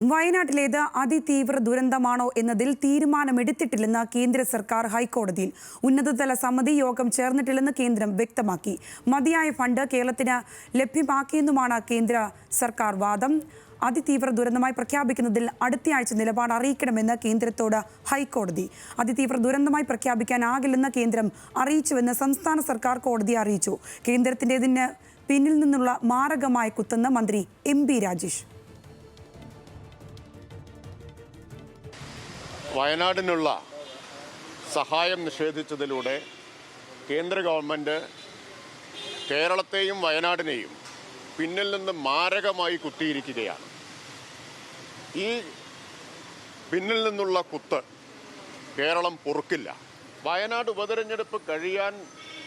വയനാട്ടിലേത് അതിതീവ്ര ദുരന്തമാണോ എന്നതിൽ തീരുമാനമെടുത്തിട്ടില്ലെന്ന് കേന്ദ്ര സർക്കാർ ഹൈക്കോടതിയിൽ. ഉന്നതതല സമിതി യോഗം ചേർന്നിട്ടില്ലെന്ന് കേന്ദ്രം വ്യക്തമാക്കി. മതിയായ ഫണ്ട് കേരളത്തിന് ലഭ്യമാക്കിയെന്നുമാണ് കേന്ദ്ര സർക്കാർ വാദം. അതിതീവ്ര ദുരന്തമായി പ്രഖ്യാപിക്കുന്നതിൽ അടുത്തയാഴ്ച നിലപാട് അറിയിക്കണമെന്ന് കേന്ദ്രത്തോട് ഹൈക്കോടതി. അതിതീവ്ര ദുരന്തമായി പ്രഖ്യാപിക്കാനാകില്ലെന്ന് കേന്ദ്രം അറിയിച്ചുവെന്ന് സംസ്ഥാന സർക്കാർ കോടതിയെ അറിയിച്ചു. കേന്ദ്രത്തിൻ്റെതിന് പിന്നിൽ നിന്നുള്ള മാരകമായ കുത്തെന്ന് മന്ത്രി എം പി രാജേഷ്. വയനാടിനുള്ള സഹായം നിഷേധിച്ചതിലൂടെ കേന്ദ്ര ഗവൺമെൻറ് കേരളത്തെയും വയനാടിനെയും പിന്നിൽ നിന്ന് മാരകമായി കുത്തിയിരിക്കുകയാണ്. ഈ പിന്നിൽ നിന്നുള്ള കുത്ത് കേരളം പൊറുക്കില്ല. വയനാട് ഉപതെരഞ്ഞെടുപ്പ് കഴിയാൻ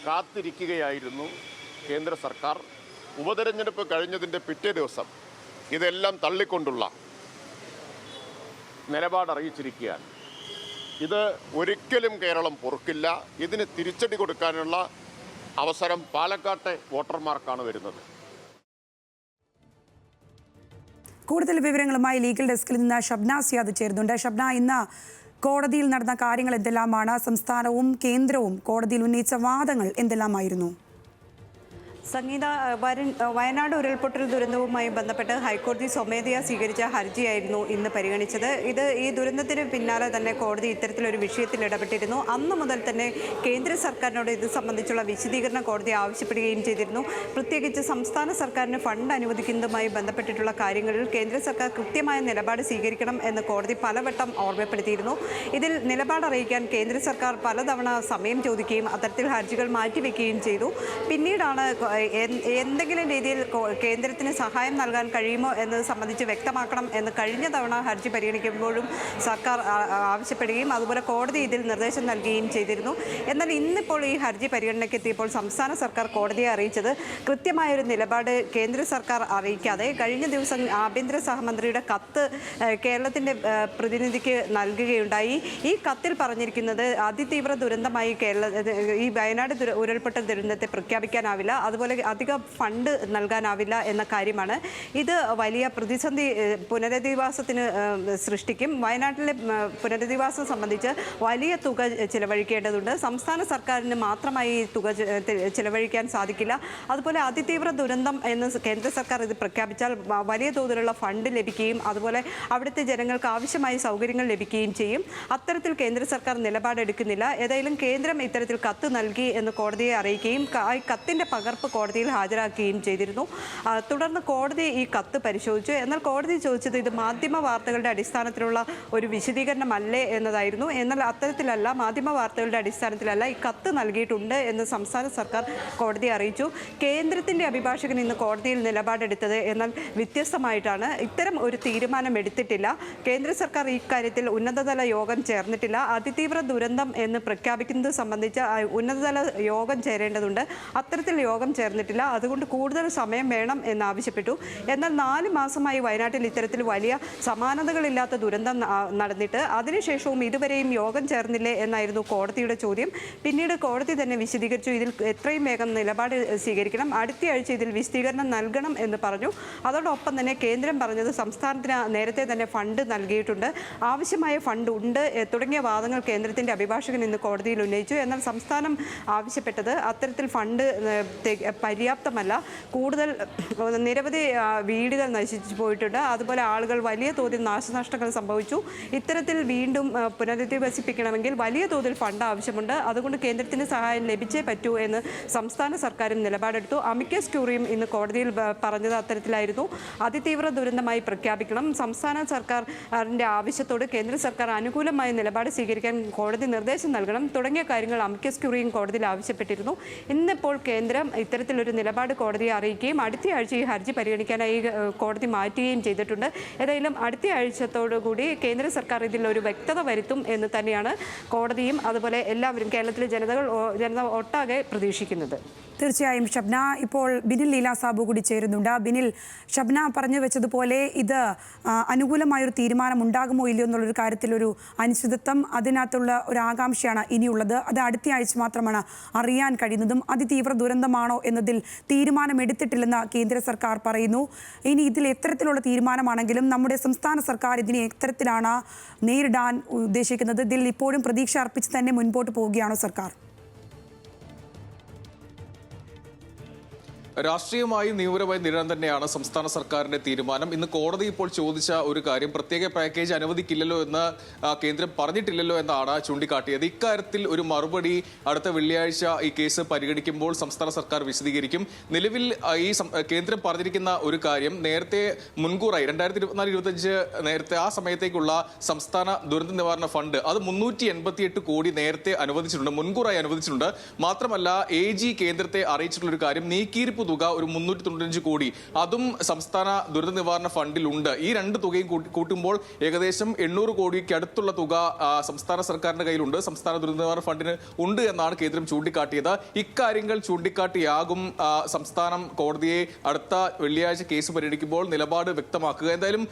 കാത്തിരിക്കുകയായിരുന്നു കേന്ദ്ര സർക്കാർ. ഉപതെരഞ്ഞെടുപ്പ് കഴിഞ്ഞതിൻ്റെ പിറ്റേ ദിവസം ഇതെല്ലാം തള്ളിക്കൊണ്ടുള്ള നിലപാടറിയിച്ചിരിക്കുകയാണ്. ഇത് ഒരിക്കലും കേരളം പൊറുക്കില്ല. ഇതിന് തിരിച്ചടി കൊടുക്കാനുള്ള അവസരം പാലക്കാട്ടെ വോട്ടർമാർക്കാണ് വരുന്നത്. കൂടുതൽ വിവരങ്ങളുമായി ലീഗൽ ഡെസ്കിൽ നിന്ന് ഷബ്ന സിയാദ് ചേരുന്നുണ്ട്. ഷബ്ന, ഇന്ന് കോടതിയിൽ നടന്ന കാര്യങ്ങൾ എന്തെല്ലാമാണ്? സംസ്ഥാനവും കേന്ദ്രവും കോടതിയിൽ ഉന്നയിച്ച വാദങ്ങൾ എന്തെല്ലാമായിരുന്നു? സംഗീത, വയനാട് ഉരുൾപൊട്ടൽ ദുരന്തവുമായി ബന്ധപ്പെട്ട് ഹൈക്കോടതി സ്വമേധയാ സ്വീകരിച്ച ഹർജിയായിരുന്നു ഇന്ന് പരിഗണിച്ചത്. ഈ ദുരന്തത്തിന് പിന്നാലെ തന്നെ കോടതി ഇത്തരത്തിലൊരു വിഷയത്തിൽ ഇടപെട്ടിരുന്നു. അന്ന് മുതൽ തന്നെ കേന്ദ്ര സർക്കാരിനോട് ഇത് സംബന്ധിച്ചുള്ള വിശദീകരണം കോടതി ആവശ്യപ്പെടുകയും ചെയ്തിരുന്നു. പ്രത്യേകിച്ച് സംസ്ഥാന സർക്കാരിന് ഫണ്ട് അനുവദിക്കുന്നതുമായി ബന്ധപ്പെട്ടിട്ടുള്ള കാര്യങ്ങളിൽ കേന്ദ്ര സർക്കാർ കൃത്യമായ നിലപാട് സ്വീകരിക്കണം എന്ന് കോടതി പലവട്ടം ഓർമ്മപ്പെടുത്തിയിരുന്നു. ഇതിൽ നിലപാട് അറിയിക്കാൻ കേന്ദ്ര സർക്കാർ പലതവണ സമയം ചോദിക്കുകയും അത്തരത്തിൽ ഹർജികൾ മാറ്റിവെക്കുകയും ചെയ്തു. പിന്നീടാണ് എന്തെങ്കിലും രീതിയിൽ കേന്ദ്രത്തിന് സഹായം നൽകാൻ കഴിയുമോ എന്നത് സംബന്ധിച്ച് വ്യക്തമാക്കണം എന്ന് കഴിഞ്ഞ തവണ ഹർജി പരിഗണിക്കുമ്പോഴും സർക്കാർ ആവശ്യപ്പെടുകയും അതുപോലെ കോടതി ഇതിൽ നിർദ്ദേശം നൽകുകയും ചെയ്തിരുന്നു. എന്നാൽ ഇന്നിപ്പോൾ ഈ ഹർജി പരിഗണനയ്ക്ക് എത്തിയപ്പോൾ സംസ്ഥാന സർക്കാർ കോടതിയെ അറിയിച്ചത് കൃത്യമായൊരു നിലപാട് കേന്ദ്ര സർക്കാർ അറിയിക്കാതെ കഴിഞ്ഞ ദിവസം ആഭ്യന്തര സഹമന്ത്രിയുടെ കത്ത് കേരളത്തിൻ്റെ പ്രതിനിധിക്ക് നൽകുകയുണ്ടായി. ഈ കത്തിൽ പറഞ്ഞിരിക്കുന്നത് അതിതീവ്ര ദുരന്തമായി ഈ വയനാട് ഉരുൾപൊട്ടൽ ദുരന്തത്തെ പ്രഖ്യാപിക്കാനാവില്ല, അതുപോലെ അധികം ഫണ്ട് നൽകാനാവില്ല എന്ന കാര്യമാണ്. ഇത് വലിയ പ്രതിസന്ധി പുനരധിവാസത്തിന് സൃഷ്ടിക്കും. വയനാട്ടിലെ പുനരധിവാസം സംബന്ധിച്ച് വലിയ തുക ചിലവഴിക്കേണ്ടതുണ്ട്. സംസ്ഥാന സർക്കാരിന് മാത്രമായി ഈ തുക ചിലവഴിക്കാൻ സാധിക്കില്ല. അതുപോലെ അതിതീവ്ര ദുരന്തം എന്ന് കേന്ദ്ര സർക്കാർ ഇത് പ്രഖ്യാപിച്ചാൽ വലിയ തോതിലുള്ള ഫണ്ട് ലഭിക്കുകയും അതുപോലെ അവിടുത്തെ ജനങ്ങൾക്ക് ആവശ്യമായ സൗകര്യങ്ങൾ ലഭിക്കുകയും ചെയ്യും. അത്തരത്തിൽ കേന്ദ്ര സർക്കാർ നിലപാടെടുക്കുന്നില്ല. ഏതായാലും കേന്ദ്രം ഇത്തരത്തിൽ കത്ത് നൽകി എന്ന് കോടതിയെ അറിയിക്കുകയും കത്തിൻ്റെ പകർപ്പ് കോടതിയിൽ ഹാജരാക്കുകയും ചെയ്തിരുന്നു. തുടർന്ന് കോടതി ഈ കത്ത് പരിശോധിച്ചു. എന്നാൽ കോടതി ചോദിച്ചത് ഇത് മാധ്യമ വാർത്തകളുടെ അടിസ്ഥാനത്തിലുള്ള ഒരു വിശദീകരണമല്ലേ എന്നതായിരുന്നു. എന്നാൽ അത്തരത്തിലല്ല, മാധ്യമ വാർത്തകളുടെ അടിസ്ഥാനത്തിലല്ല, ഈ കത്ത് നൽകിയിട്ടുണ്ട് എന്ന് സംസ്ഥാന സർക്കാർ കോടതിയെ അറിയിച്ചു. കേന്ദ്രത്തിൻ്റെ അഭിഭാഷകൻ ഇന്ന് കോടതിയിൽ നിലപാടെടുത്തത് എന്നാൽ വ്യത്യസ്തമായിട്ടാണ്. ഇത്തരം ഒരു തീരുമാനം എടുത്തിട്ടില്ല. കേന്ദ്ര സർക്കാർ ഇക്കാര്യത്തിൽ ഉന്നതതല യോഗം ചേർന്നിട്ടില്ല. അതിതീവ്ര ദുരന്തം എന്ന് പ്രഖ്യാപിക്കുന്നത് സംബന്ധിച്ച് ഉന്നതതല യോഗം ചേരേണ്ടതുണ്ട്. അത്തരത്തിൽ യോഗം ചേർന്നിട്ടില്ല. അതുകൊണ്ട് കൂടുതൽ സമയം വേണം എന്നാവശ്യപ്പെട്ടു. എന്നാൽ 4 മാസമായി വയനാട്ടിൽ ഇത്തരത്തിൽ വലിയ സമാനതകളില്ലാത്ത ദുരന്തം നടന്നിട്ട് അതിനുശേഷവും ഇതുവരെയും യോഗം ചേർന്നില്ലേ എന്നായിരുന്നു കോടതിയുടെ ചോദ്യം. പിന്നീട് കോടതി തന്നെ വിശദീകരിച്ചു, ഇതിൽ എത്രയും വേഗം നിലപാട് സ്വീകരിക്കണം, അടുത്തയാഴ്ച ഇതിൽ വിശദീകരണം നൽകണം എന്ന് പറഞ്ഞു. അതോടൊപ്പം തന്നെ കേന്ദ്രം പറഞ്ഞത് സംസ്ഥാനത്തിന് നേരത്തെ തന്നെ ഫണ്ട് നൽകിയിട്ടുണ്ട്, ആവശ്യമായ ഫണ്ട് ഉണ്ട് തുടങ്ങിയ വാദങ്ങൾ കേന്ദ്രത്തിൻ്റെ അഭിഭാഷകൻ ഇന്ന് കോടതിയിൽ ഉന്നയിച്ചു. എന്നാൽ സംസ്ഥാനം ആവശ്യപ്പെട്ടത് അത്തരത്തിൽ ഫണ്ട് പര്യാപ്തമല്ല. കൂടുതൽ നിരവധി വീടുകൾ നശിച്ചു പോയിട്ടുണ്ട്. അതുപോലെ ആളുകൾ വലിയ തോതിൽ നാശനഷ്ടങ്ങൾ സംഭവിച്ചു. ഇത്തരത്തിൽ വീണ്ടും പുനരധിവസിപ്പിക്കണമെങ്കിൽ വലിയ തോതിൽ ഫണ്ട് ആവശ്യമുണ്ട്. അതുകൊണ്ട് കേന്ദ്രത്തിന് സഹായം ലഭിച്ചേ പറ്റൂ എന്ന് സംസ്ഥാന സർക്കാരും നിലപാടെടുത്തു. അമിക്കസ് ക്യൂറിയും ഇന്ന് കോടതിയിൽ പറഞ്ഞത് അത്തരത്തിലായിരുന്നു. അതിതീവ്ര ദുരന്തമായി പ്രഖ്യാപിക്കണം, സംസ്ഥാന സർക്കാരിൻ്റെ ആവശ്യത്തോട് കേന്ദ്ര സർക്കാർ അനുകൂലമായ നിലപാട് സ്വീകരിക്കാൻ കോടതി നിർദ്ദേശം നൽകണം തുടങ്ങിയ കാര്യങ്ങൾ അമിക്കസ് ക്യൂറിയും കോടതിയിൽ ആവശ്യപ്പെട്ടിരുന്നു. ഇന്നിപ്പോൾ കേന്ദ്രം ഇത്തരത്തിലൊരു നിലപാട് കോടതിയെ അറിയിക്കുകയും അടുത്തയാഴ്ച ഈ ഹർജി പരിഗണിക്കാനായി കോടതി മാറ്റുകയും ചെയ്തിട്ടുണ്ട്. ഏതായാലും അടുത്തയാഴ്ചത്തോടുകൂടി കേന്ദ്ര സർക്കാർ ഇതിൽ ഒരു വ്യക്തത വരുത്തും എന്ന് തന്നെയാണ് കോടതിയും അതുപോലെ എല്ലാവരും കേരളത്തിലെ ജനത ഒട്ടാകെ പ്രതീക്ഷിക്കുന്നത്. തീർച്ചയായും ഷബ്ന, ഇപ്പോൾ ബിനിൽ ലീല സാബു കൂടി ചേരുന്നുണ്ട്. ബിനിൽ, ഷബ്ന പറഞ്ഞു വെച്ചതുപോലെ ഇത് അനുകൂലമായൊരു തീരുമാനം ഉണ്ടാകുമോ ഇല്ലയോ എന്നുള്ളൊരു കാര്യത്തിലൊരു അനിശ്ചിതത്വം, അതിനകത്തുള്ള ഒരു ആകാംക്ഷയാണ് ഇനിയുള്ളത്. അത് അടുത്ത ആഴ്ച മാത്രമാണ് അറിയാൻ കഴിയുന്നതും. അതിതീവ്ര ദുരന്തമാണോ എന്നതിൽ തീരുമാനമെടുത്തിട്ടില്ലെന്ന് കേന്ദ്ര സർക്കാർ പറയുന്നു. ഇനി ഇതിൽ എത്തരത്തിലുള്ള തീരുമാനമാണെങ്കിലും നമ്മുടെ സംസ്ഥാന സർക്കാർ ഇതിനെ എത്തരത്തിലാണ് നേരിടാൻ ഉദ്ദേശിക്കുന്നത്? ഇതിൽ ഇപ്പോഴും പ്രതീക്ഷ അർപ്പിച്ച് തന്നെ മുൻപോട്ട് പോവുകയാണോ സർക്കാർ? രാഷ്ട്രീയമായി നിയമപരമായി നേരിടാൻ തന്നെയാണ് സംസ്ഥാന സർക്കാരിന്റെ തീരുമാനം. ഇന്ന് കോടതി ഇപ്പോൾ ചോദിച്ച ഒരു കാര്യം, പ്രത്യേക പാക്കേജ് അനുവദിക്കില്ലല്ലോ എന്ന് കേന്ദ്രം പറഞ്ഞിട്ടില്ലല്ലോ എന്നാണ് ചൂണ്ടിക്കാട്ടിയത്. ഇക്കാര്യത്തിൽ ഒരു മറുപടി അടുത്ത വെള്ളിയാഴ്ച ഈ കേസ് പരിഗണിക്കുമ്പോൾ സംസ്ഥാന സർക്കാർ വിശദീകരിക്കും. നിലവിൽ ഈ കേന്ദ്രം പറഞ്ഞിരിക്കുന്ന ഒരു കാര്യം, നേരത്തെ മുൻകൂറായി 2024-25 നേരത്തെ ആ സമയത്തേക്കുള്ള സംസ്ഥാന ദുരന്ത നിവാരണ ഫണ്ട് അത് 388 കോടി നേരത്തെ അനുവദിച്ചിട്ടുണ്ട്, മുൻകൂറായി അനുവദിച്ചിട്ടുണ്ട്. മാത്രമല്ല AG കേന്ദ്രത്തെ അറിയിച്ചിട്ടുള്ള ഒരു കാര്യം, നീക്കിയിരിപ്പ് തുക ഒരു 395 കോടി അതും സംസ്ഥാന ദുരന്ത നിവാരണ ഫണ്ടിലുണ്ട്. ഈ രണ്ട് തുകയും കൂട്ടുമ്പോൾ ഏകദേശം 800 കോടിക്ക് അടുത്തുള്ള തുക സംസ്ഥാന സർക്കാരിന്റെ കയ്യിലുണ്ട്, സംസ്ഥാന ദുരന്ത നിവാരണ ഫണ്ടിന് ഉണ്ട് എന്നാണ് കേന്ദ്രം ചൂണ്ടിക്കാട്ടിയത്. ഇക്കാര്യങ്ങൾ ചൂണ്ടിക്കാട്ടിയാകും സംസ്ഥാനം കോടതിയെ അടുത്ത വെള്ളിയാഴ്ച കേസ് പരിഗണിക്കുമ്പോൾ നിലപാട് വ്യക്തമാക്കുക. എന്തായാലും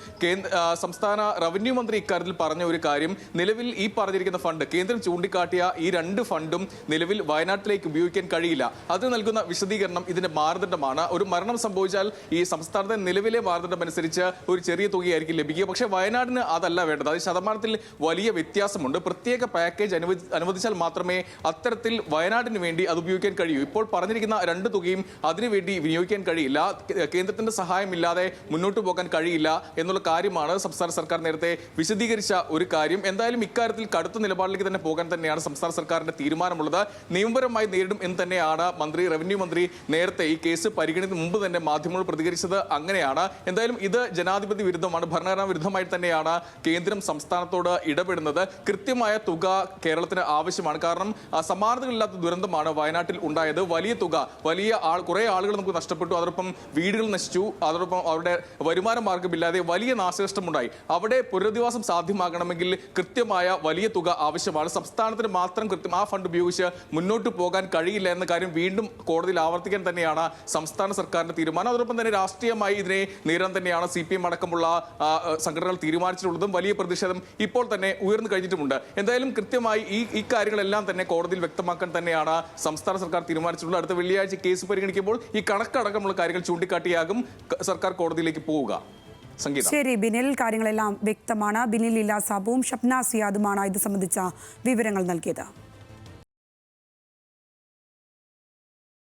സംസ്ഥാന റവന്യൂ മന്ത്രി ഇക്കാര്യത്തിൽ പറഞ്ഞ ഒരു കാര്യം, നിലവിൽ ഈ പറഞ്ഞിരിക്കുന്ന ഫണ്ട്, കേന്ദ്രം ചൂണ്ടിക്കാട്ടിയ ഈ രണ്ട് ഫണ്ടും നിലവിൽ വയനാട്ടിലേക്ക് ഉപയോഗിക്കാൻ കഴിയില്ല. അത് നൽകുന്ന വിശദീകരണം ഇതിന്റെ മാനദണ്ഡമാണ്. ഒരു മരണം സംഭവിച്ചാൽ ഈ സംസ്ഥാനത്തെ നിലവിലെ മാനദണ്ഡം അനുസരിച്ച് ഒരു ചെറിയ തുകയായിരിക്കും ലഭിക്കുക. പക്ഷേ വയനാടിന് അതല്ല വേണ്ടത്. അത് ശതമാനത്തിൽ വലിയ വ്യത്യാസമുണ്ട്. പ്രത്യേക പാക്കേജ് അനുവദിച്ചാൽ മാത്രമേ അത്തരത്തിൽ വയനാടിന് വേണ്ടി അത് ഉപയോഗിക്കാൻ കഴിയൂ. ഇപ്പോൾ പറഞ്ഞിരിക്കുന്ന രണ്ട് തുകയും അതിനുവേണ്ടി വിനിയോഗിക്കാൻ കഴിയില്ല. കേന്ദ്രത്തിന്റെ സഹായമില്ലാതെ മുന്നോട്ട് പോകാൻ കഴിയില്ല എന്നുള്ള കാര്യമാണ് സംസ്ഥാന സർക്കാർ നേരത്തെ വിശദീകരിച്ച ഒരു കാര്യം. എന്തായാലും ഇക്കാര്യത്തിൽ കടുത്ത നിലപാടിലേക്ക് തന്നെ പോകാൻ തന്നെയാണ് സംസ്ഥാന സർക്കാരിന്റെ തീരുമാനമുള്ളത്. നിയമപരമായി നേരിടും എന്ന് തന്നെയാണ് റവന്യൂ മന്ത്രി നേരത്തെ ഈ കേസ് പരിഗണിക്കുന്ന മുമ്പ് തന്നെ മാധ്യമങ്ങൾ പ്രതികരിച്ചത് അങ്ങനെയാണ്. എന്തായാലും ഇത് ജനാധിപത്യ വിരുദ്ധമാണ്, ഭരണഘടനാ വിരുദ്ധമായി തന്നെയാണ് കേന്ദ്രം സംസ്ഥാനത്തോട് ഇടപെടുന്നത്. കൃത്യമായ തുക കേരളത്തിന് ആവശ്യമാണ്. കാരണം സമാനതകളില്ലാത്ത ദുരന്തമാണ് വയനാട്ടിൽ ഉണ്ടായത്. വലിയ തുക, കുറെ ആളുകൾ നമുക്ക് നഷ്ടപ്പെട്ടു, അതോടൊപ്പം വീടുകൾ നശിച്ചു, അതോടൊപ്പം അവരുടെ വരുമാന മാർഗമില്ലാതെ വലിയ നാശനഷ്ടമുണ്ടായി. അവിടെ പുനരധിവാസം സാധ്യമാകണമെങ്കിൽ കൃത്യമായ വലിയ തുക ആവശ്യമാണ്. സംസ്ഥാനത്തിന് മാത്രം ആ ഫണ്ട് ഉപയോഗിച്ച് മുന്നോട്ട് പോകാൻ കഴിയില്ല എന്ന കാര്യം വീണ്ടും കോടതിയിൽ ആവർത്തിക്കാൻ തന്നെയാണ് സംസ്ഥാന സർക്കാരിന്റെ തീരുമാനം. അതോടൊപ്പം തന്നെ രാഷ്ട്രീയമായി ഇതിനെ നേരിടാൻ തന്നെയാണ് CPM അടക്കമുള്ള സംഘടനകൾ തീരുമാനിച്ചിട്ടുള്ളതും. വലിയ പ്രതിഷേധം ഇപ്പോൾ തന്നെ ഉയർന്നു കഴിഞ്ഞിട്ടുമുണ്ട്. എന്തായാലും കൃത്യമായി ഈ കാര്യങ്ങളെല്ലാം തന്നെ കോടതിയിൽ വ്യക്തമാക്കാൻ തന്നെയാണ് സംസ്ഥാന സർക്കാർ തീരുമാനിച്ചിട്ടുള്ളത്. അടുത്ത വെള്ളിയാഴ്ച കേസ് പരിഗണിക്കുമ്പോൾ ഈ കണക്കടക്കമുള്ള കാര്യങ്ങൾ ചൂണ്ടിക്കാട്ടിയാകും സർക്കാർ കോടതിയിലേക്ക് പോവുക. ശരി ബിനിൽ, കാര്യങ്ങളെല്ലാം വ്യക്തമാണ്. ബിനിൽ ലീല സാബുവും ഷബ്ന സിയാദുമാണ് ഇത് സംബന്ധിച്ച വിവരങ്ങൾ നൽകിയത്.